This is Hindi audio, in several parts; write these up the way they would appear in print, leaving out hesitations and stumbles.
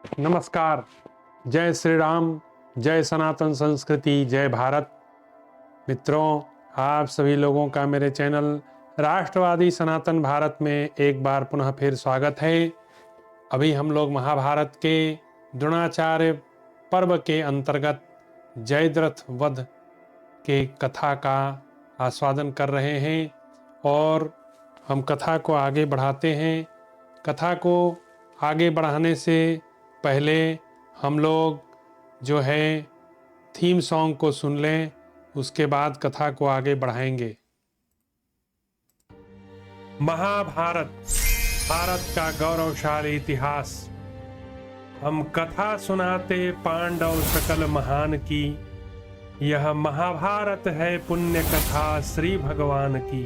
नमस्कार। जय श्री राम, जय सनातन संस्कृति, जय भारत। मित्रों, आप सभी लोगों का मेरे चैनल राष्ट्रवादी सनातन भारत में एक बार पुनः फिर स्वागत है। अभी हम लोग महाभारत के द्रोणाचार्य पर्व के अंतर्गत जयद्रथ वध के कथा का आस्वादन कर रहे हैं और हम कथा को आगे बढ़ाते हैं। कथा को आगे बढ़ाने से पहले हम लोग जो है थीम सॉन्ग को सुन लें, उसके बाद कथा को आगे बढ़ाएंगे। महाभारत, भारत का गौरवशाली इतिहास। हम कथा सुनाते पांडव सकल महान की, यह महाभारत है पुण्य कथा श्री भगवान की।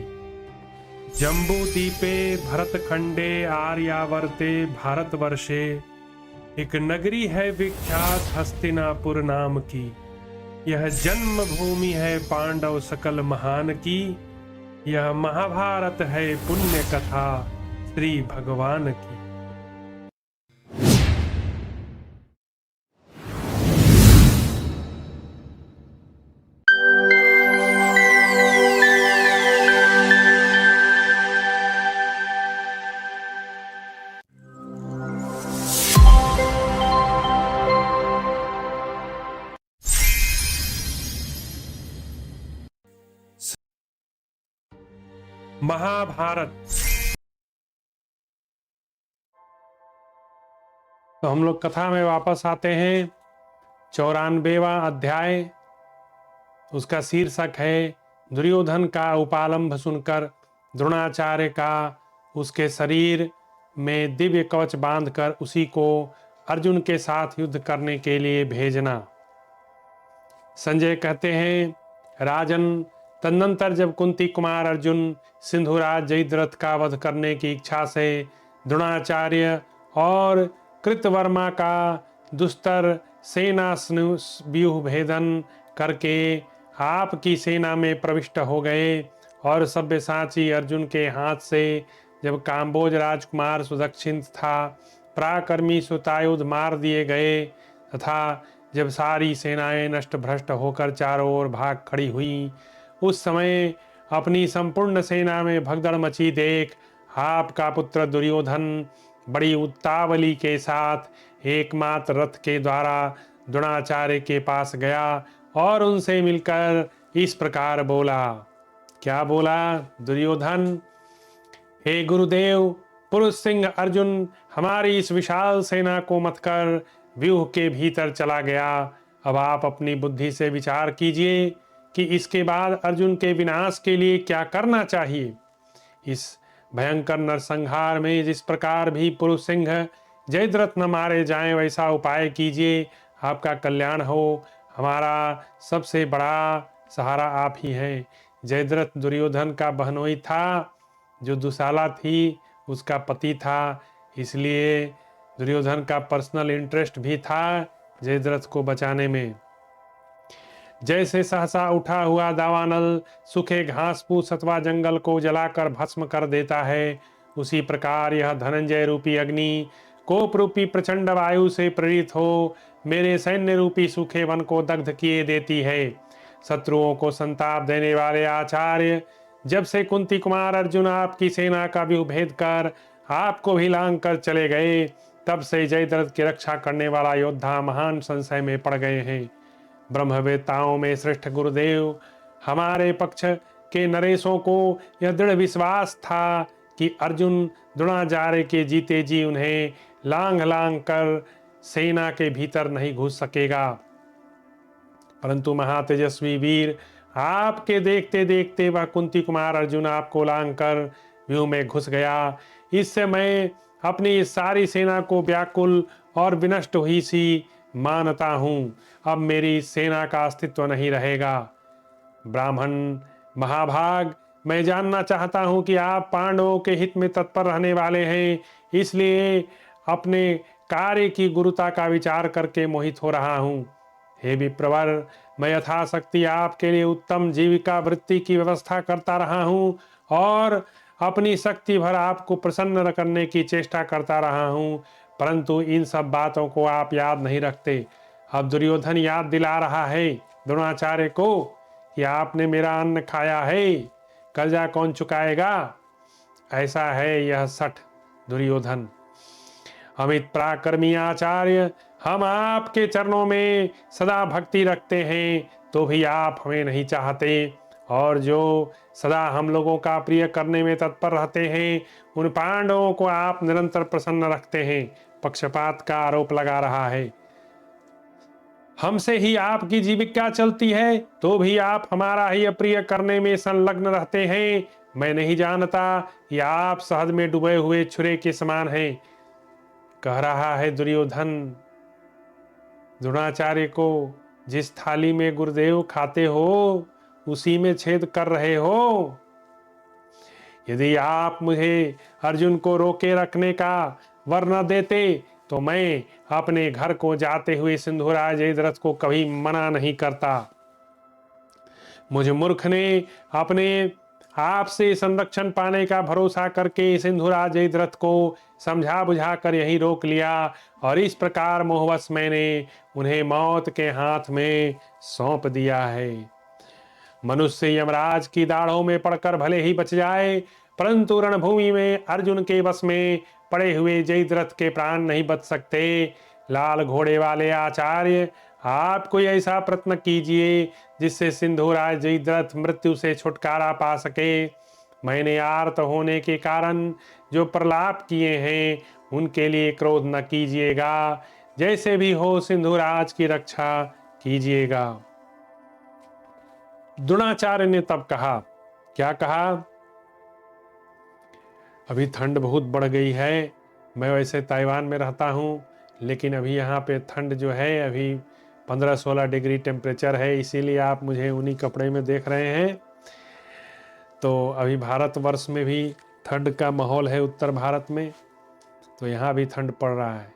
जम्बू दीपे भरत खंडे आर्यावर्ते भारतवर्षे, एक नगरी है विख्यात हस्तिनापुर नाम की। यह जन्म भूमि है पांडव सकल महान की, यह महाभारत है पुण्य कथा श्री भगवान की। महाभारत। तो हम लोग कथा में वापस आते हैं। 94वां अध्याय, उसका शीर्षक है दुर्योधन का उपालंभ सुनकर द्रोणाचार्य का उसके शरीर में दिव्य कवच बांधकर उसी को अर्जुन के साथ युद्ध करने के लिए भेजना। संजय कहते हैं, राजन, तदनंतर जब कुंती कुमार अर्जुन सिंधुराज जयद्रथ का वध करने की इच्छा से द्रोणाचार्य और कृतवर्मा का दुस्तर सेना व्यूह भेदन करके आपकी सेना में प्रविष्ट हो गए और सव्यसाची अर्जुन के हाथ से जब काम्बोज राजकुमार सुदक्षिण था पराक्रमी सुतायुध मार दिए गए तथा जब सारी सेनाएं नष्ट भ्रष्ट होकर चारों ओर भाग खड़ी हुई, उस समय अपनी संपूर्ण सेना में भगदड़ मची देख आपका पुत्र दुर्योधन बड़ी उतावली के साथ एकमात्र रथ के द्वारा द्रोणाचार्य के पास गया और उनसे मिलकर इस प्रकार बोला। क्या बोला दुर्योधन? हे गुरुदेव, पुरुष सिंह अर्जुन हमारी इस विशाल सेना को मत कर व्यूह के भीतर चला गया। अब आप अपनी बुद्धि से विचार कीजिए कि इसके बाद अर्जुन के विनाश के लिए क्या करना चाहिए। इस भयंकर नरसंहार में जिस प्रकार भी पुरुष सिंह जयद्रथ न मारे जाएं, वैसा उपाय कीजिए, आपका कल्याण हो। हमारा सबसे बड़ा सहारा आप ही हैं। जयद्रथ दुर्योधन का बहनोई था, जो दुशाला थी उसका पति था, इसलिए दुर्योधन का पर्सनल इंटरेस्ट भी था जयद्रथ को बचाने में। जैसे सहसा उठा हुआ दावानल सूखे घास फूस अथवा जंगल को जलाकर भस्म कर देता है, उसी प्रकार यह धनंजय रूपी अग्नि कोप रूपी प्रचंड वायु से प्रेरित हो मेरे सैन्य रूपी सूखे वन को दग्ध किए देती है। शत्रुओं को संताप देने वाले आचार्य, जब से कुंती कुमार अर्जुन आपकी सेना का व्यूह भेद कर आपको भी लांग कर चले गए, तब से जयद्रथ की रक्षा करने वाला योद्धा महान संशय में पड़ गए हैं। ब्रह्मवेत्ताओं में श्रेष्ठ गुरुदेव, हमारे पक्ष के नरेशों को यह दृढ़ विश्वास था कि अर्जुन द्रोणाचार्य के जीते जी उन्हें लांग लांग कर सेना के भीतर नहीं घुस सकेगा, परंतु महातेजस्वी वीर, आपके देखते देखते वह कुंती कुमार अर्जुन आपको लांग कर व्यूह में घुस गया। इससे मैं अपनी इस सारी सेना को व्याकुल और विनष्ट हुई सी मानता हूँ। अब मेरी सेना का अस्तित्व नहीं रहेगा। ब्राह्मण महाभाग, मैं जानना चाहता हूँ कि आप पांडवों के हित में तत्पर रहने वाले हैं, इसलिए अपने कार्य की गुरुता का विचार करके मोहित हो रहा हूँ। हे विप्रवर, मैं यथाशक्ति आपके लिए उत्तम जीविका वृत्ति की व्यवस्था करता रहा हूँ और अपनी शक्ति भर आपको प्रसन्न करने की चेष्टा करता रहा हूँ, परंतु इन सब बातों को आप याद नहीं रखते। अब दुर्योधन याद दिला रहा है द्रोणाचार्य को कि आपने मेरा अन्न खाया है, कर्जा कौन चुकाएगा। ऐसा है यह सठ दुर्योधन। अमित पराक्रमी आचार्य, हम आपके चरणों में सदा भक्ति रखते हैं, तो भी आप हमें नहीं चाहते, और जो सदा हम लोगों का प्रिय करने में तत्पर रहते हैं, उन पांडवों को आप निरंतर प्रसन्न रखते हैं। पक्षपात का आरोप लगा रहा है। हमसे ही आपकी जीविका चलती है, तो भी आप हमारा ही अप्रिय करने में संलग्न रहते हैं। मैं नहीं जानता कि आप शहद में डूबे हुए छुरे के समान हैं, कह रहा है दुर्योधन द्रोणाचार्य को। जिस थाली में गुरुदेव खाते हो, उसी में छेद कर रहे हो। यदि आप मुझे अर्जुन को रोके रखने का वर न देते, तो मैं अपने घर को जाते हुए सिंधुराज जयद्रथ को कभी मना नहीं करता। मुझ मूर्ख ने अपने आपसे संरक्षण पाने का भरोसा करके सिंधुराज जयद्रथ को समझा बुझा कर यहीं रोक लिया, और इस प्रकार मोहवश मैंने उन्हें मौत के हाथ में सौंप दिया है। मनुष्य यमराज की दाढ़ों में पड़कर भले ही बच जाए, परंतु रणभूमि में अर्जुन के वश में पड़े हुए जयद्रथ के प्राण नहीं बच सकते। लाल घोड़े वाले आचार्य, आप कोई ऐसा प्रयत्न कीजिए जिससे सिंधुराज जयद्रथ मृत्यु से छुटकारा पा सके। मैंने आर्त होने के कारण जो प्रलाप किए हैं, उनके लिए क्रोध न कीजिएगा। जैसे भी हो सिंधुराज की रक्षा कीजिएगा। द्रोणाचार्य ने तब कहा, क्या कहा? अभी ठंड बहुत बढ़ गई है। मैं वैसे ताइवान में रहता हूँ, लेकिन अभी यहाँ पे ठंड जो है, अभी 15-16 डिग्री टेम्परेचर है, इसीलिए आप मुझे उन्हीं कपड़े में देख रहे हैं। तो अभी भारतवर्ष में भी ठंड का माहौल है, उत्तर भारत में, तो यहाँ भी ठंड पड़ रहा है।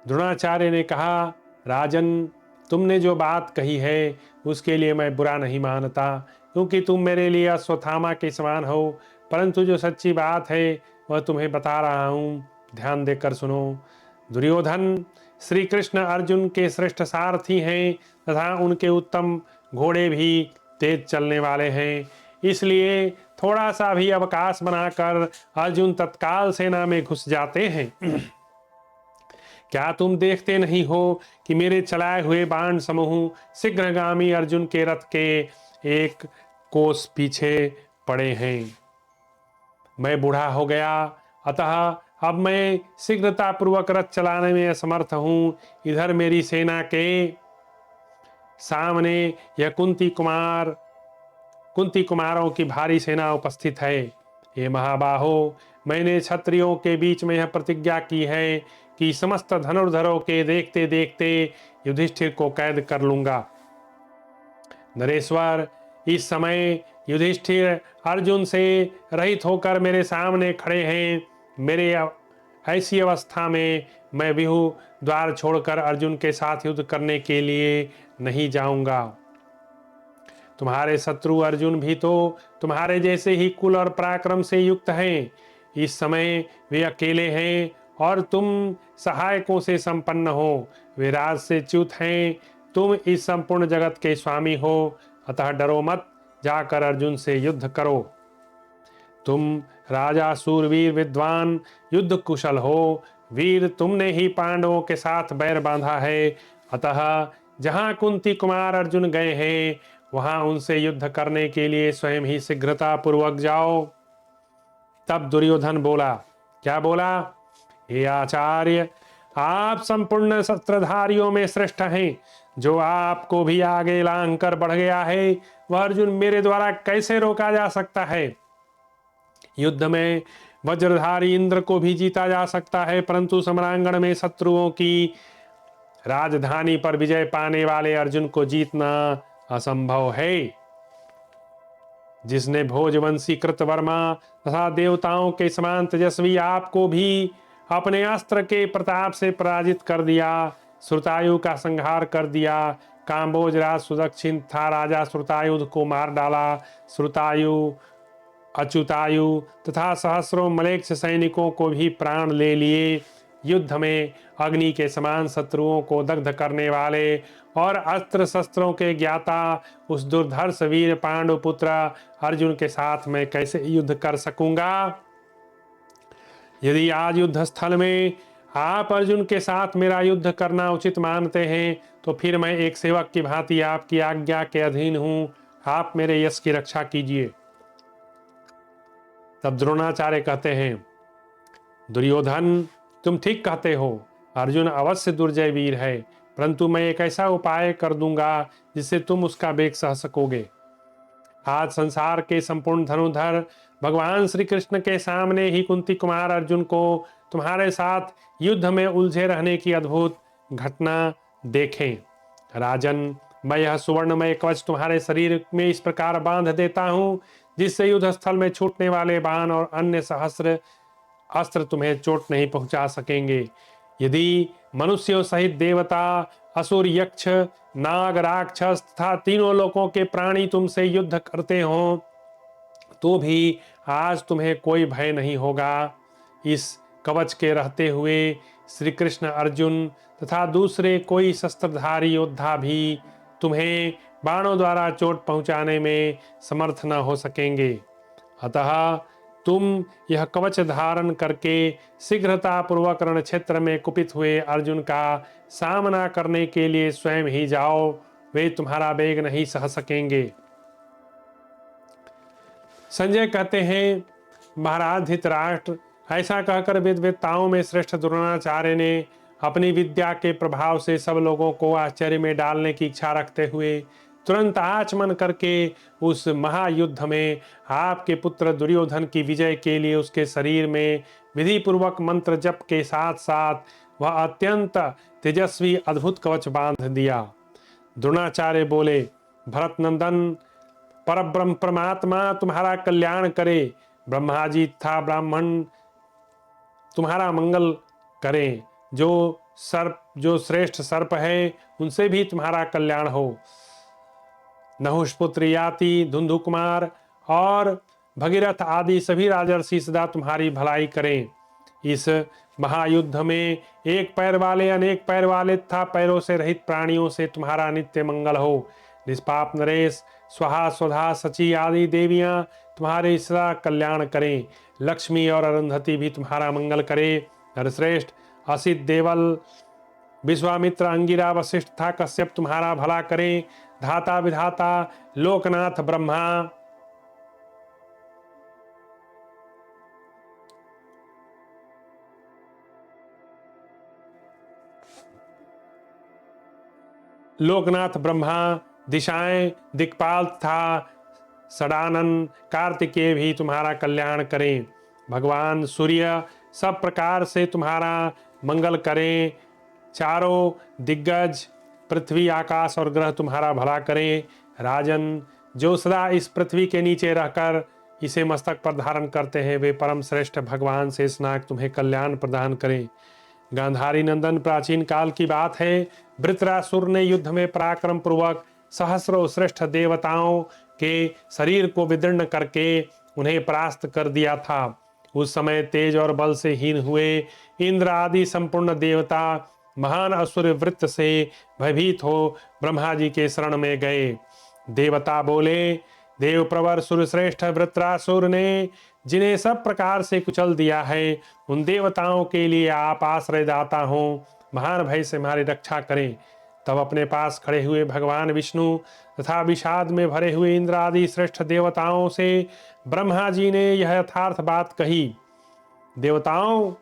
द्रोणाचार्य ने कहा, राजन, तुमने जो बात कही है उसके लिए मैं बुरा नहीं मानता, क्योंकि तुम मेरे लिए अश्वत्थामा के समान हो। परंतु जो सच्ची बात है वह तुम्हें बता रहा हूँ, ध्यान देकर सुनो। दुर्योधन श्री कृष्ण अर्जुन के श्रेष्ठ सारथी हैं, तथा उनके उत्तम घोड़े भी तेज चलने वाले हैं। इसलिए थोड़ा सा भी अवकाश बनाकर अर्जुन तत्काल सेना में घुस जाते हैं। क्या तुम देखते नहीं हो कि मेरे चलाए हुए बाण समूह शीघ्रगामी अर्जुन के रथ के एक कोस पीछे पड़े हैं। मैं बूढ़ा हो गया, अतः अब मैं शीघ्रता पूर्वक रथ चलाने में असमर्थ हूँ। इधर मेरी सेना के सामने यह कुंती कुमारों की भारी सेना उपस्थित है। ये महाबाहो, मैंने क्षत्रियों के बीच में यह प्रतिज्ञा की है कि समस्त धनुर्धरों के देखते देखते युधिष्ठिर को कैद कर लूंगा। नरेश्वर, इस समय युधिष्ठिर अर्जुन से रहित होकर मेरे सामने खड़े हैं। मेरे ऐसी अवस्था में मैं व्यूह द्वार छोड़कर अर्जुन के साथ युद्ध करने के लिए नहीं जाऊंगा। तुम्हारे शत्रु अर्जुन भी तो तुम्हारे जैसे ही कुल और पराक्रम से युक्त हैं। इस समय वे अकेले हैं और तुम सहायकों से संपन्न हो। वे राज से च्युत हैं, तुम इस संपूर्ण जगत के स्वामी हो, अतः डरो मत, जाकर अर्जुन से युद्ध करो। तुम राजा सूरवीर विद्वान युद्ध कुशल हो। वीर, तुमने ही पांडवों के साथ बैर बांधा है, अतः जहां कुंती कुमार अर्जुन गए हैं, वहां उनसे युद्ध करने के लिए स्वयं ही शीघ्रता पूर्वक जाओ। तब दुर्योधन बोला, क्या बोला? हे आचार्य, आप संपूर्ण शस्त्रधारियों में श्रेष्ठ हैं। जो आपको भी आगे लांघ कर बढ़ गया है, वह अर्जुन मेरे द्वारा कैसे रोका जा सकता है? युद्ध में वज्रधारी इंद्र को भी जीता जा सकता है, परंतु समरांगण में शत्रुओं की राजधानी पर विजय पाने वाले अर्जुन को जीतना असंभव है। जिसने भोजवंशी कृतवर्मा तथा देवताओं के समान तेजस्वी आपको भी अपने अस्त्र के प्रताप से पराजित कर दिया, श्रुतायु का संहार कर दिया। काम्बोज राज सुदक्षिण था राजा श्रुतायुध को मार डाला। श्रुतायु, अच्युतायु तथा सहस्रों मलेच्छ सैनिकों को भी प्राण ले लिए। युद्ध में अग्नि के समान शत्रुओं को दग्ध करने वाले और अस्त्र शस्त्रों के ज्ञाता उस दुर्धर्ष वीर पांडु पुत्र अर्जुन के साथ मैं कैसे युद्ध कर सकूंगा? यदि आज युद्ध स्थल में आप अर्जुन के साथ मेरा युद्ध करना उचित मानते हैं तो फिर मैं एक सेवक की भांति आपकी आज्ञा के अधीन हूं। आप मेरे यश की रक्षा कीजिए। तब द्रोणाचार्य कहते हैं, दुर्योधन तुम ठीक कहते हो, अर्जुन अवश्य दुर्जय वीर है, परंतु मैं एक ऐसा उपाय कर दूंगा जिससे तुम उसका वेग सह सकोगे। आज संसार के संपूर्ण धनुधर भगवान श्री कृष्ण के सामने ही कुंती कुमार अर्जुन को तुम्हारे साथ युद्ध में उलझे रहने की अद्भुत घटना देखें। राजन, मैं यह सुवर्णमय कवच तुम्हारे शरीर में इस प्रकार बांध देता हूं जिससे युद्ध स्थल में छूटने वाले बाण और अन्य सहस्त्र अस्त्र तुम्हें चोट नहीं पहुंचा सकेंगे। यदि मनुष्यों सहित देवता, असुर, यक्ष, नाग, राक्षस तथा तीनों लोकों के प्राणी तुमसे युद्ध करते हो तो भी आज तुम्हें कोई भय नहीं होगा। इस कवच के रहते हुए श्री कृष्ण, अर्जुन तथा दूसरे कोई शस्त्रधारी योद्धा भी तुम्हें बाणों द्वारा चोट पहुंचाने में समर्थ न हो सकेंगे। अतः तुम यह कवच धारण करके शीघ्रता पूर्वक रण क्षेत्र में कुपित हुए अर्जुन का सामना करने के लिए स्वयं ही जाओ, वे तुम्हारा वेग नहीं सह सकेंगे। संजय कहते हैं, महाराज धृतराष्ट्र, ऐसा कहकर वेदवेत्ताओं में श्रेष्ठ द्रोणाचार्य ने अपनी विद्या के प्रभाव से सब लोगों को आश्चर्य में डालने की इच्छा रखते हुए तुरंत आचमन करके उस महायुद्ध में आपके पुत्र दुर्योधन की विजय के लिए उसके शरीर में विधि पूर्वक मंत्र जप के साथ साथ वह अत्यंत तेजस्वी अद्भुत कवच बांध दिया। द्रोणाचार्य बोले, भरत नंदन, परब्रह्म परमात्मा तुम्हारा कल्याण करे। ब्रह्मा जी तथा ब्राह्मण तुम्हारा मंगल करें। जो श्रेष्ठ सर्प है उनसे भी तुम्हारा कल्याण हो। नहुष पुत्र याति, धुंधु कुमार और भगीरथ आदि सभी राजर्षि सदा तुम्हारी भलाई करें। इस महायुद्ध में एक पैर वाले, अनेक पैर वाले तथा पैरों से रहित प्राणियों से तुम्हारा नित्य मंगल हो। निष्पाप नरेश, स्वाहा, स्वधा, सची आदि देवियां तुम्हारे सदा कल्याण करें। लक्ष्मी और अरुंधति भी तुम्हारा मंगल करे। नरश्रेष्ठ, असित, देवल, विश्वामित्र, अंगिरा, वशिष्ठ तथा कश्यप तुम्हारा भला करें। धाता विधाता, लोकनाथ ब्रह्मा, दिशाएं, दिक्पाल तथा षडानन, कार्तिकेय भी तुम्हारा कल्याण करें। भगवान सूर्य सब प्रकार से तुम्हारा मंगल करें। चारों दिग्गज पृथ्वी, आकाश और ग्रह तुम्हारा भला करें। राजन, जो सदा इस पृथ्वी के नीचे रहकर इसे मस्तक पर धारण करते हैं वे परम श्रेष्ठ भगवान शेषनाग तुम्हें कल्याण प्रदान करें। गांधारी नंदन, प्राचीन काल की बात है, वृत्रासुर ने युद्ध में पराक्रम पूर्वक सहस्रों श्रेष्ठ देवताओं के शरीर को विदीर्ण करके उन्हें परास्त कर दिया था। उस समय तेज और बल से हीन हुए इंद्र आदि संपूर्ण देवता महान असुर वृत्त से भयभीत हो ब्रह्मा जी के शरण में गए। देवता बोले, देव प्रवर सुरश्रेष्ठ वृत्रासुर ने जिन्हें सब प्रकार से कुचल दिया है, उन देवताओं के लिए आप आश्रयदाता हो, महान भय से हमारी रक्षा करें। तब अपने पास खड़े हुए भगवान विष्णु तथा विषाद में भरे हुए इंद्र आदि श्रेष्ठ देवताओं से ब्रह्मा जी ने यह यथार्थ बात कही। देवताओं,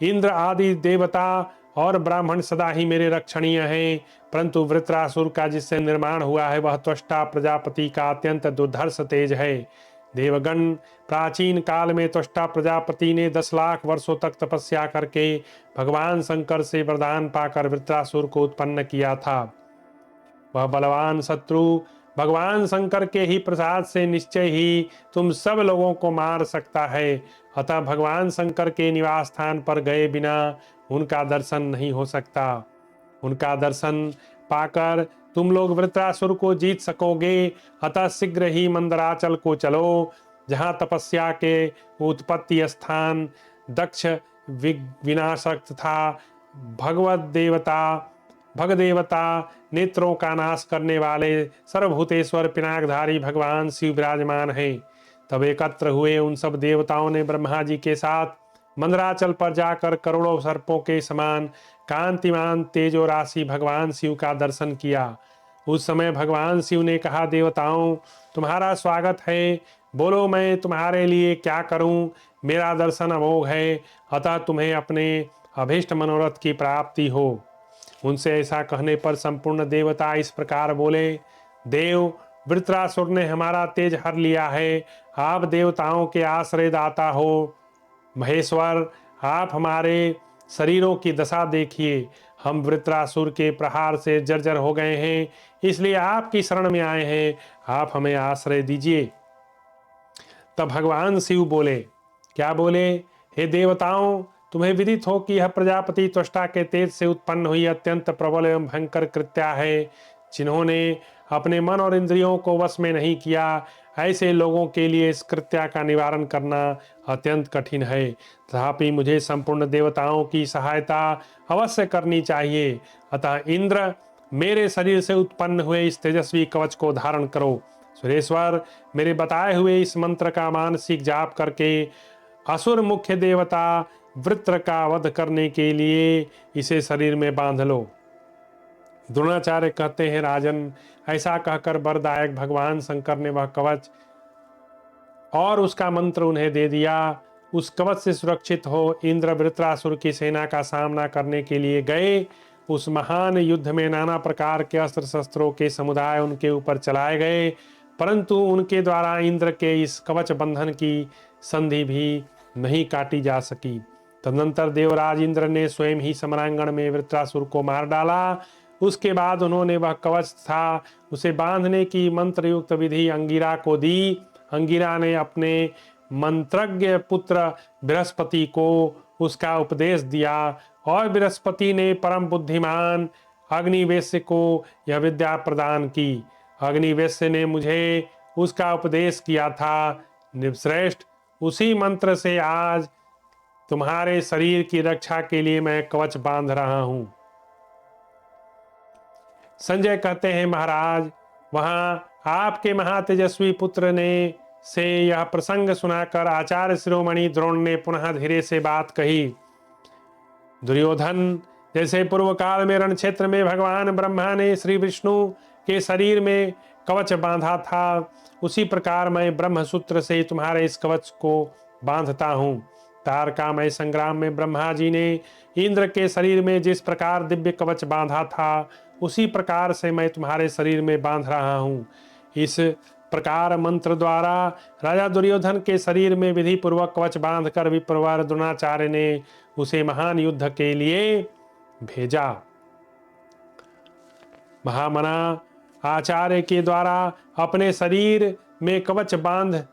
इंद्र आदि देवता और ब्राह्मण सदा ही मेरे रक्षणीय हैं, परंतु वृत्रासुर का जिससे निर्माण हुआ है वह त्वष्टा प्रजापति का अत्यंत दुर्धर्ष तेज है। देवगण, प्राचीन काल में त्वष्टा प्रजापति ने 10 लाख वर्षों तक तपस्या करके भगवान शंकर से वरदान पाकर वृत्रासुर को उत्पन्न किया था। वह बलवान शत्रु भगवान शंकर के ही प्रसाद से निश्चय ही तुम सब लोगों को मार सकता है। अतः भगवान शंकर के निवास स्थान पर गए बिना उनका दर्शन नहीं हो सकता। उनका दर्शन पाकर तुम लोग वृत्रासुर को जीत सकोगे। अतः शीघ्र ही मंदराचल को चलो, जहाँ तपस्या के उत्पत्ति स्थान दक्ष विनाशक तथा भगदेवता नेत्रों का नाश करने वाले सर्वभूतेश्वर पिनाकधारी भगवान शिव विराजमान हैं। तब एकत्र हुए उन सब देवताओं ने ब्रह्मा जी के साथ मंदराचल पर जाकर करोड़ों सर्पों के समान कांतिमान तेजो राशि भगवान शिव का दर्शन किया। उस समय भगवान शिव ने कहा, देवताओं तुम्हारा स्वागत है, बोलो मैं तुम्हारे लिए क्या करूं। मेरा दर्शन अमोघ है, अतः तुम्हें अपने अभीष्ट मनोरथ की प्राप्ति हो। उनसे ऐसा कहने पर संपूर्ण देवता इस प्रकार बोले, देव वृत्रासुर ने हमारा तेज हर लिया है, आप देवताओं के आश्रयदाता हो। महेश्वर आप हमारे शरीरों की दशा देखिए, हम वृत्रासुर के प्रहार से जर्जर हो गए हैं, इसलिए आपकी शरण में आए हैं, आप हमें आश्रय दीजिए। तब भगवान शिव बोले, क्या बोले, हे देवताओं तुम्हें विदित हो कि यह प्रजापति त्वष्टा के तेज से उत्पन्न हुई अत्यंत प्रबल एवं भयंकर कृत्या है। जिन्होंने अपने मन और इंद्रियों को वश में नहीं किया, ऐसे लोगों के लिए इस कृत्या का निवारण करना अत्यंत कठिन है। तथापि मुझे संपूर्ण देवताओं की सहायता अवश्य करनी चाहिए। अतः इंद्र मेरे शरीर से उत्पन्न हुए इस तेजस्वी कवच को धारण करो। सुरेश्वर मेरे बताए हुए इस मंत्र का मानसिक जाप करके असुर मुख्य देवता वृत्र का वध करने के लिए इसे शरीर में बांध लो। द्रोणाचार्य कहते हैं, राजन ऐसा कहकर वरदायक भगवान शंकर ने वह कवच और उसका मंत्र उन्हें दे दिया। उस कवच से सुरक्षित हो इंद्र वृत्रासुर की सेना का सामना करने के लिए गए। उस महान युद्ध में नाना प्रकार के अस्त्र शस्त्रों के समुदाय उनके ऊपर चलाए गए, परंतु उनके द्वारा इंद्र के इस कवच बंधन की संधि भी नहीं काटी जा सकी। तदनंतर देवराज इंद्र ने स्वयं ही समरांगण में वृत्रासुर को मार डाला। उसके बाद उन्होंने वह कवच था उसे बांधने की मंत्र युक्त विधि अंगिरा को दी। अंगिरा ने अपने मंत्रज्ञ पुत्र बृहस्पति को उसका उपदेश दिया और बृहस्पति ने परम बुद्धिमान अग्निवेश्य को यह विद्या प्रदान की। अग्निवेश्य ने मुझे उसका उपदेश किया था। निवश्रेष्ठ उसी मंत्र से आज तुम्हारे शरीर की रक्षा के लिए मैं कवच बांध रहा हूं। संजय कहते हैं, महाराज वहां आपके महातेजस्वी पुत्र ने से यह प्रसंग सुनाकर आचार्य शिरोमणि द्रोण ने पुनः धीरे से बात कही। दुर्योधन, जैसे पूर्व काल में रण क्षेत्र में भगवान ब्रह्मा ने श्री विष्णु के शरीर में कवच बांधा था, उसी प्रकार मैं ब्रह्मसूत्र से तुम्हारे इस कवच को बांधता हूँ। तारकामय संग्राम में ब्रह्मा जी ने इंद्र के शरीर में जिस प्रकार दिव्य कवच बांधा था, उसी प्रकार से मैं तुम्हारे शरीर में बांध रहा हूँ। इस प्रकार मंत्र द्वारा राजा दुर्योधन के शरीर में विधि पूर्वक कवच बांधकर विप्रवर द्रोणाचार्य ने उसे महान युद्ध के लिए भेजा। महामना आचार्य के द्वारा अपने शरीर में कवच बांध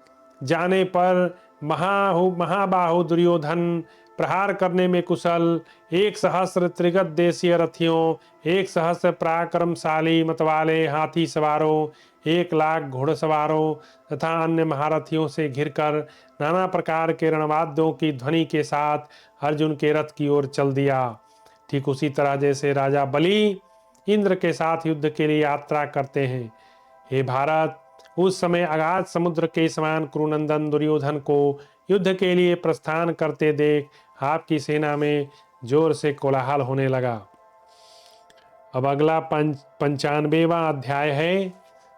जाने पर महाबाहु दुर्योधन प्रहार करने में कुशल 1,000 त्रिगत देशीय रथियों, 1,000 पराक्रमशाली मतवाले हाथी सवारों, 1,00,000 घोड़सवारों तथा अन्य महारथियों से घिरकर नाना प्रकार के रणवाद्यों की ध्वनि के साथ अर्जुन के रथ की ओर चल दिया। ठीक उसी तरह जैसे राजा बलि इंद्र के साथ युद्ध के लिए यात्रा करते हैं। हे भारत, उस समय अगाध समुद्र के समान कुरुनंदन दुर्योधन को युद्ध के लिए प्रस्थान करते देख आपकी सेना में जोर से कोलाहल होने लगा। अब अगला 95वां अध्याय है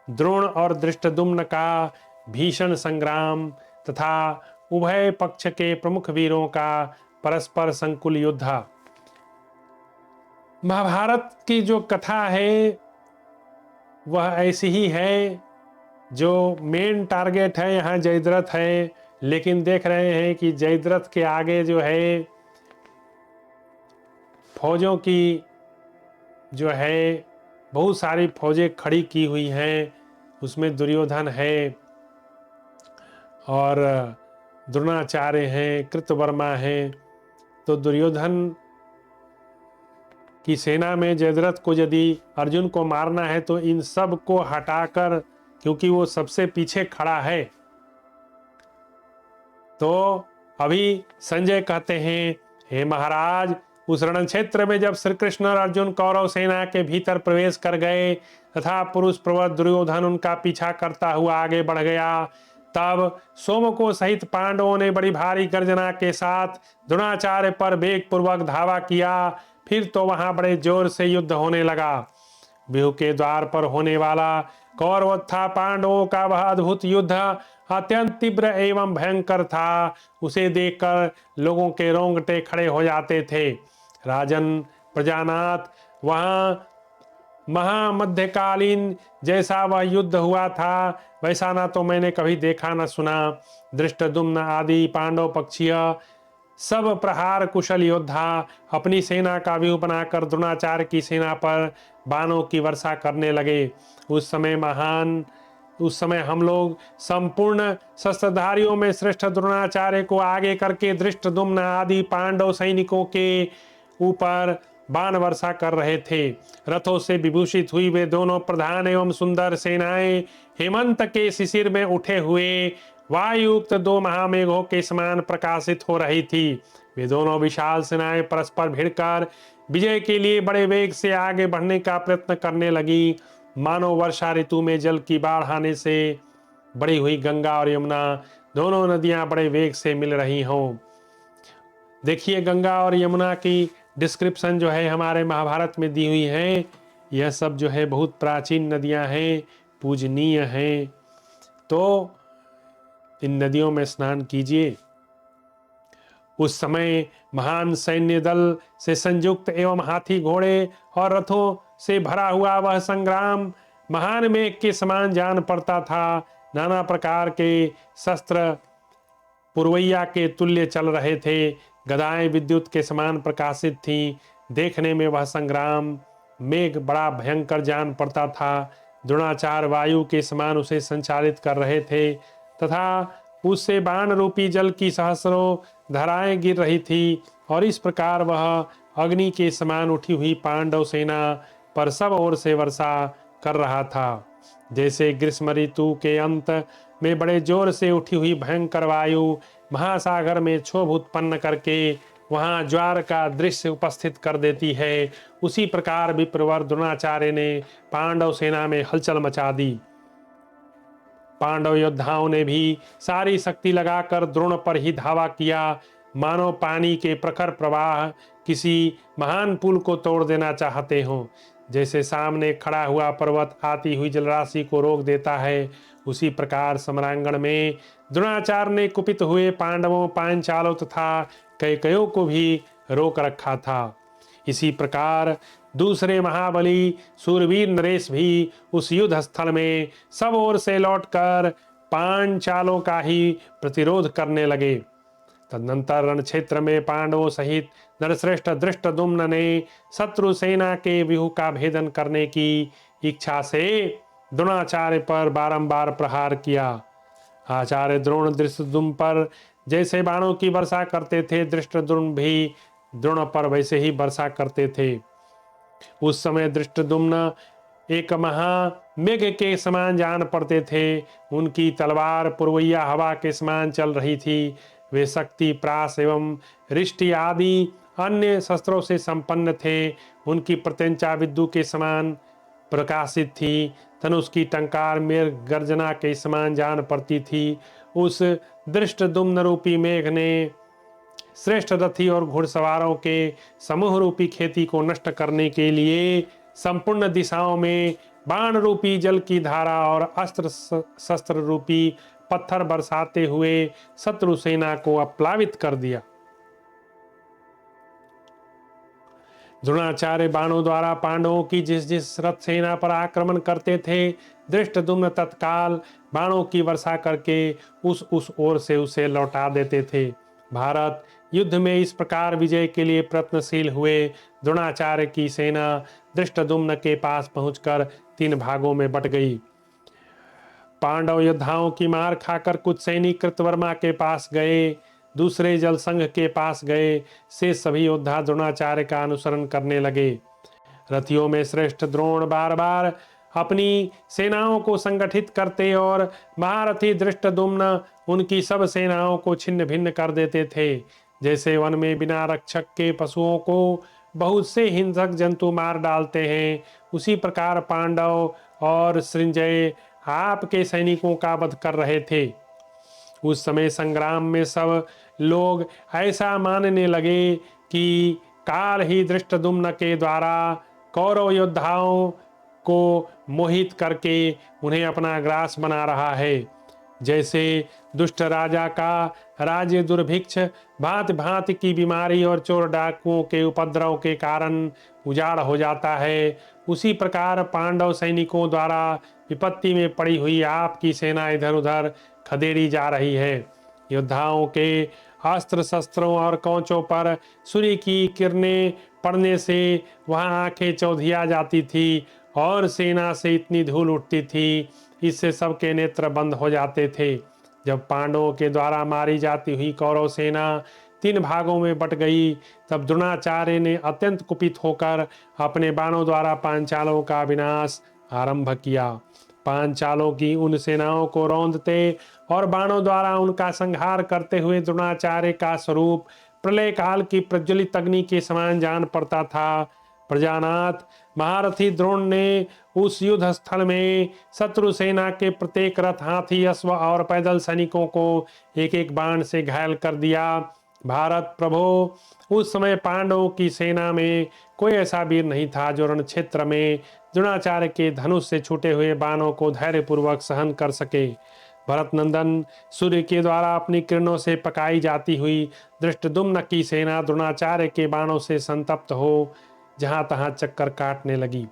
द्रोण और धृष्टद्युम्न का भीषण संग्राम तथा उभय पक्ष के प्रमुख वीरों का परस्पर संकुल युद्ध। महाभारत की जो कथा है वह ऐसी ही है। जो मेन टारगेट है यहाँ जयद्रथ है, लेकिन देख रहे हैं कि जयद्रथ के आगे जो है फौजों की जो है बहुत सारी फौजें खड़ी की हुई हैं। उसमें दुर्योधन है और द्रोणाचार्य हैं, कृतवर्मा हैं। तो दुर्योधन की सेना में जयद्रथ को यदि अर्जुन को मारना है तो इन सब को हटाकर, क्योंकि वो सबसे पीछे खड़ा है, तो अभी संजय कहते हैं हे महाराज, उस रण क्षेत्र में जब श्री कृष्ण और अर्जुन कौरव सेना के भीतर प्रवेश कर गए तथा पुरुष प्रवर दुर्योधन उनका पीछा करता हुआ आगे बढ़ गया, तब सोमको सहित पांडवों ने बड़ी भारी गर्जना के साथ द्रोणाचार्य पर वेग पूर्वक धावा किया। फिर तो वहां बड़े जोर से युद्ध होने लगा। व्यूह के द्वार पर होने वाला कौरव तथा पांडवों का वह अद्भुत युद्ध अत्यंत तीव्र एवं भयंकर था। उसे देखकर लोगों के रोंगटे खड़े हो जाते थे। राजन प्रजानाथ, वहां महामध्यकालीन जैसा वह युद्ध हुआ था वैसा ना तो मैंने कभी देखा न सुना। धृष्टद्युम्न आदि पांडव पक्षीय सब प्रहार कुशल योद्धा अपनी सेना का व्यूह बनाकर द्रोणाचार्य की सेना पर बाणों की वर्षा करने लगे। उस समय हम लोग संपूर्ण शस्त्रधारियों में श्रेष्ठ द्रोणाचार्य को आगे करके धृष्टद्युम्न आदि पांडव सैनिकों के ऊपर बाण वर्षा कर रहे थे। रथों से विभूषित हुई वे दोनों प्रधान एवं सुंदर सेनाएं हेमंत के शिशिर में उठे हुए वायुयुक्त दो महामेघों के समान प्रकाशित हो रही थी। वे दोनों विशाल सेनाएं परस्पर भिड़कर विजय के लिए बड़े वेग से आगे बढ़ने का प्रयत्न करने लगी, मानो वर्षा ऋतु में जल की बाढ़ आने से बड़ी हुई गंगा और यमुना दोनों नदियां बड़े वेग से मिल रही हों। देखिए, गंगा और यमुना की डिस्क्रिप्शन जो है हमारे महाभारत में दी हुई है। यह सब जो है बहुत प्राचीन नदियां हैं, पूजनीय हैं। तो इन नदियों में स्नान कीजिए। उस समय महान सैन्य दल से संयुक्त एवं हाथी घोड़े और रथों से भरा हुआ वह संग्राम महान मेघ के समान जान पड़ता था। नाना प्रकार के शस्त्र पुरवैया के तुल्य चल रहे थे। गदाएं विद्युत के समान प्रकाशित थीं। देखने में वह संग्राम मेघ बड़ा भयंकर जान पड़ता था। द्रोणाचार्य वायु के समान उसे संचालित कर रहे थे तथा उससे बाण रूपी जल की सहस्रों धाराएं गिर रही थी और इस प्रकार वह अग्नि के समान उठी हुई पांडव सेना पर सब ओर से वर्षा कर रहा था। जैसे ग्रीष्म ऋतु के अंत में बड़े जोर से उठी हुई भयंकर वायु महासागर में क्षोभ उत्पन्न करके वहां ज्वार का दृश्य उपस्थित कर देती है, उसी प्रकार विप्रवर द्रोणाचार्य ने पांडव सेना में हलचल मचा दी। पांडव योद्धाओं ने भी सारी शक्ति लगाकर द्रोण पर ही धावा किया, मानो पानी के प्रखर प्रवाह किसी महान पुल को तोड़ देना चाहते हों। जैसे सामने खड़ा हुआ पर्वत आती हुई जलराशि को रोक देता है, उसी प्रकार समरांगण में द्रोणाचार्य ने कुपित हुए पांडवों, पांचालों तथा कैकेयों को भी रोक रखा था। इसी प्रकार दूसरे महाबली सूरवीर नरेश भी उस युद्ध स्थल में सब ओर से लौटकर पांचालों का ही प्रतिरोध करने लगे। तदनंतर रण क्षेत्र में पांडवों सहित नरश्रेष्ठ धृष्टद्युम्न ने शत्रु सेना के व्यूह का भेदन करने की इच्छा से द्रोणाचार्य पर बारंबार प्रहार किया। आचार्य द्रोण धृष्टद्युम्न पर जैसे बाणों की वर्षा करते थे, धृष्टद्युम्न भी द्रोण पर वैसे ही वर्षा करते थे। उस समय धृष्टद्युम्न एक महामेघ के समान जान पड़ते थे। उनकी तलवार पुरवैया हवा के समान चल रही थी। वे शक्ति, प्रास एवं रिष्टि आदि अन्य शस्त्रों से संपन्न थे। उनकी प्रत्यंचा विद्युत के समान प्रकाशित थी। धनुष की टंकार मेघ गर्जना के समान जान पड़ती थी। उस धृष्टद्युम्न रूपी मेघ ने श्रेष्ठ रथी और घुड़सवारों के समूह रूपी खेती को नष्ट करने के लिए संपूर्ण दिशाओं में बाण रूपी जल की धारा और अस्त्र शस्त्र रूपी पत्थर बरसाते हुए शत्रु सेना को अप्लावित कर दिया। द्रोणाचार्य बाणों द्वारा पांडवों की जिस जिस रथ सेना पर आक्रमण करते थे, धृष्टद्युम्न तत्काल बाणों की वर्षा करके उस ओर से उसे लौटा देते थे। भारत युद्ध में इस प्रकार विजय के लिए प्रयत्नशील हुए। द्रोणाचार्य की सेना धृष्टद्युम्न के पास पहुंचकर 3 भागों में बट गई। पांडव योद्धाओं की मार खाकर कुछ सैनिक कृतवर्मा के पास गए, दूसरे जलसंघ के पास गए। से सभी योद्धा द्रोणाचार्य का अनुसरण करने लगे। रथियों में श्रेष्ठ द्रोण बार बार अपनी सेनाओं को संगठित करते और महारथी धृष्टद्युम्न उनकी सब सेनाओं को छिन्न भिन्न कर देते थे। जैसे वन में बिना रक्षक के पशुओं को बहुत से हिंसक जंतु मार डालते हैं, उसी प्रकार पांडव और संजय आपके सैनिकों का वध कर रहे थे। उस समय संग्राम में सब लोग ऐसा मानने लगे कि काल ही धृष्टद्युम्न के द्वारा कौरव योद्धाओं को मोहित करके उन्हें अपना ग्रास बना रहा है। जैसे दुष्ट राजा का राज्य दुर्भिक्ष, भांति भांति की बीमारी और चोर डाकुओं के उपद्रव के कारण उजाड़ हो जाता है, उसी प्रकार पांडव सैनिकों द्वारा विपत्ति में पड़ी हुई आपकी सेना इधर उधर खदेड़ी जा रही है। योद्धाओं के अस्त्र शस्त्रों और कवचों पर सूर्य की किरणें पड़ने से वहां आंखें चौधिया जाती थी और सेना से इतनी धूल उठती थी, इससे सबके नेत्र बंद हो जाते थे। जब पांडवों के द्वारा मारी जाती हुई कौरव सेना 3 भागों में बट गई, तब द्रोणाचार्य ने अत्यंत कुपित होकर अपने बाणों द्वारा पांचालों का विनाश आरंभ किया। पांचालों की उन सेनाओं को रौंदते और बाणों द्वारा उनका संहार करते हुए द्रोणाचार्य का स्वरूप प्रलय काल की प्रज्वलित अग्नि के समान जान पड़ता था। प्रजानाथ महारथी द्रोण ने उस युद्ध स्थल में शत्रु सेना के प्रत्येक रथ, हाथी, अश्व और पैदल सैनिकों को एक एक बाण से घायल कर दिया। भारत प्रभो, उस समय पांडवों की सेना में कोई ऐसा वीर नहीं था जो रण क्षेत्र में द्रोणाचार्य के धनुष से छूटे हुए बाणों को धैर्यपूर्वक सहन कर सके। भरत नंदन, सूर्य के द्वारा अपनी किरणों से पकाई जाती हुई धृष्टद्युम्न की सेना द्रोणाचार्य के बाणों से संतप्त हो जहां तहां चक्कर काटने लगी।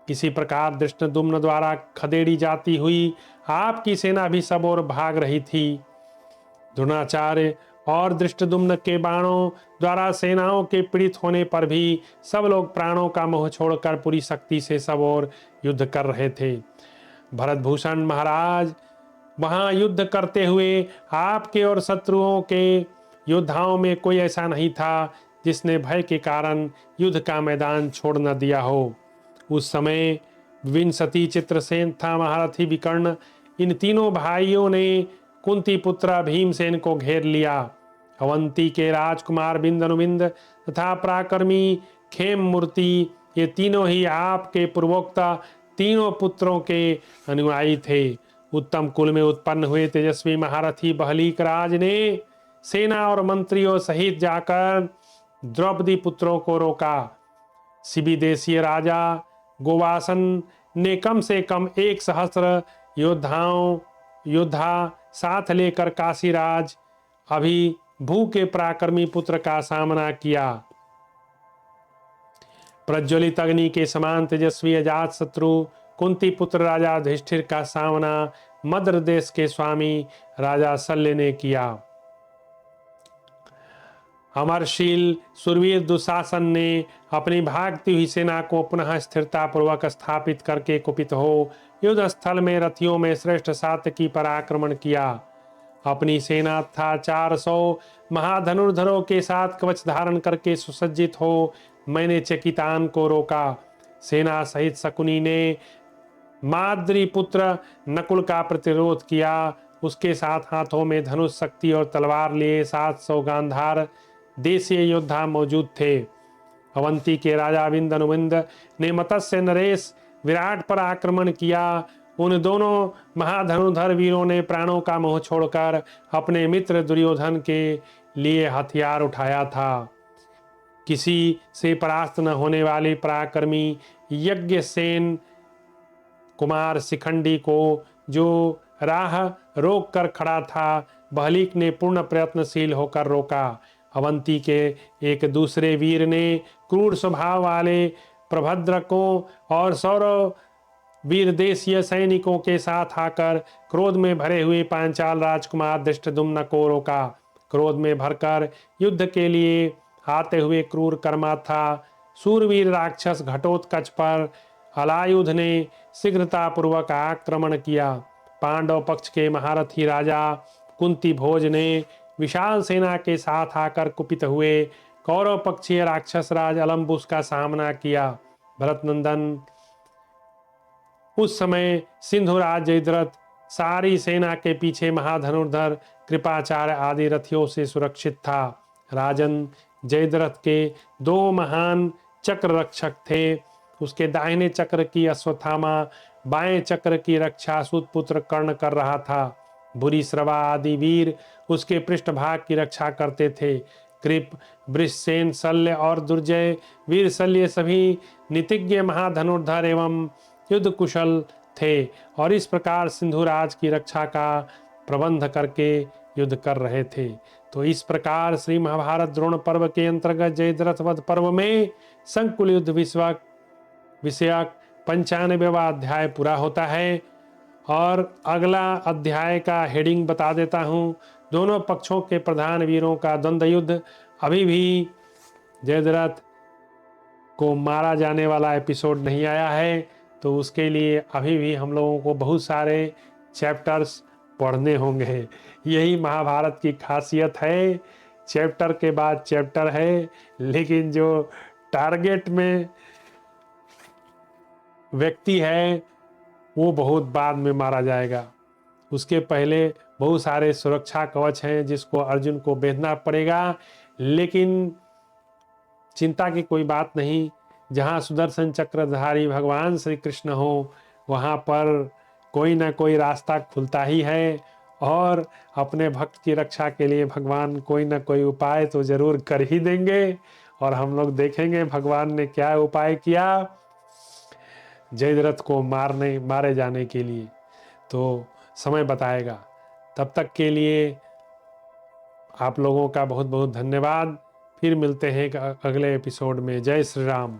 इसी प्रकार धृष्टद्युम्न द्वारा खदेड़ी जाती हुई आपकी सेना भी सब ओर भाग रही थी। द्रोणाचार्य और धृष्टद्युम्न के बाणों द्वारा सेनाओं के पीड़ित होने पर भी सब लोग प्राणों का मोह छोड़कर पूरी शक्ति से सब ओर युद्ध कर रहे थे। भरतभूषण महाराज, वहां युद्ध करते हुए आपके और शत्रुओं के योद्धाओं में कोई ऐसा नहीं था जिसने भय के कारण युद्ध का मैदान छोड़ न दिया हो। उस समय विंशति चित्रसेन था, महारथी विकर्ण, इन तीनों भाइयों ने कुंती पुत्र भीमसेन को घेर लिया। अवंती के राजकुमार बिंदनुबिंद तथा पराक्रमी खेम मूर्ति, ये तीनों ही आपके पूर्वोक्ता तीनों पुत्रों के अनुयायी थे। उत्तम कुल में उत्पन्न हुए तेजस्वी महारथी बहलीक राज ने सेना और मंत्रियों सहित जाकर द्रौपदी पुत्रों को रोका। शिबी देशीय राजा गोवासन ने कम से कम 1,000 योद्धा साथ लेकर काशीराज अभिभू के पराक्रमी पुत्र का सामना किया। प्रज्वलित अग्नि के समान तेजस्वी अजात शत्रु कुंती पुत्र राजा युधिष्ठिर का सामना मद्र देश के स्वामी राजा शल्य ने किया। अमरशील सुरवीर दुशासन ने अपनी भागती हुई सेना को पुनः स्थिरता पूर्वक स्थापित करके कुपित हो युद्ध स्थल में रथियों में श्रेष्ठ सात्यकी पर आक्रमण किया। अपनी सेना था 400 महाधनुर्धरों के साथ कवच धारण करके सुसज्जित हो मैंने चकितान को रोका। सेना सहित शकुनी ने माद्री पुत्र नकुल का प्रतिरोध किया। उसके साथ हाथों में धनुष शक्ति और तलवार लिए 700 गांधार देशीय योद्धा मौजूद थे। अवंती के राजा बिंदनुबिंद ने मत्स्य नरेश विराट पर आक्रमण किया। उन दोनों महाधनुधर वीरों ने प्राणों का मोह छोड़कर अपने मित्र दुर्योधन के लिए हथियार उठाया था। किसी से परास्त न होने वाले पराक्रमी यज्ञसेन कुमार शिखंडी को जो राह रोक कर खड़ा था, बहलीक ने पूर्ण प्रयत्नशील होकर रोका। अवंती के एक दूसरे वीर ने क्रूर स्वभाव वाले प्रभद्रकों और सौरव वीर देशीय सैनिकों के साथ आकर क्रोध में भरे हुए पांचाल राजकुमार धृष्टद्युम्न को रोका। क्रोध में भरकर युद्ध के लिए आते हुए क्रूर कर्माथा सूरवीर राक्षस घटोत्कच पर अलायुध ने शीघ्रता पूर्वक आक्रमण किया। पांडव पक्ष के महारथी राजा कुंती भोज ने विशाल सेना के साथ आकर कुपित हुए कौरव पक्षीय राक्षस राज अलम्बुस का सामना किया। भरतनंदन, उस समय सिंधुराज जयद्रथ सारी सेना के पीछे महाधनुर्धर कृपाचार्य आदि रथियों से सुरक्षित था। राजन जयद्रथ के 2 महान चक्र रक्षक थे। उसके दाहिने चक्र की अश्वत्थामा, बाएं चक्र की रक्षा सूतपुत्र कर्ण कर रहा था। भूरिश्रवा आदि वीर उसके पृष्ठभाग की रक्षा करते थे। कृप, वृषसेन, शल्य और दुर्जय वीर शल्य सभी नीतिज्ञ महाधनुर्धर एवं युद्ध कुशल थे और इस प्रकार सिंधुराज की रक्षा का प्रबंध करके युद्ध कर रहे थे। तो इस प्रकार श्री महाभारत द्रोण पर्व के अंतर्गत जयद्रथ वध पर्व में संकुल युद्ध विषयक 95वां अध्याय पूरा होता है। और अगला अध्याय का हेडिंग बता देता हूँ। दोनों पक्षों के प्रधान वीरों का द्वंद्व युद्ध। अभी भी जयद्रथ को मारा जाने वाला एपिसोड नहीं आया है, तो उसके लिए अभी भी हम लोगों को बहुत सारे चैप्टर्स पढ़ने होंगे। यही महाभारत की खासियत है, चैप्टर के बाद चैप्टर है, लेकिन जो टारगेट में व्यक्ति है वो बहुत बाद में मारा जाएगा। उसके पहले बहुत सारे सुरक्षा कवच हैं जिसको अर्जुन को बेधना पड़ेगा। लेकिन चिंता की कोई बात नहीं, जहाँ सुदर्शन चक्रधारी भगवान श्री कृष्ण हो वहाँ पर कोई ना कोई रास्ता खुलता ही है और अपने भक्त की रक्षा के लिए भगवान कोई ना कोई उपाय तो जरूर कर ही देंगे। और हम लोग देखेंगे भगवान ने क्या उपाय किया जयद्रथ को मारे जाने के लिए, तो समय बताएगा। तब तक के लिए आप लोगों का बहुत बहुत धन्यवाद। फिर मिलते हैं अगले एपिसोड में। जय श्री राम।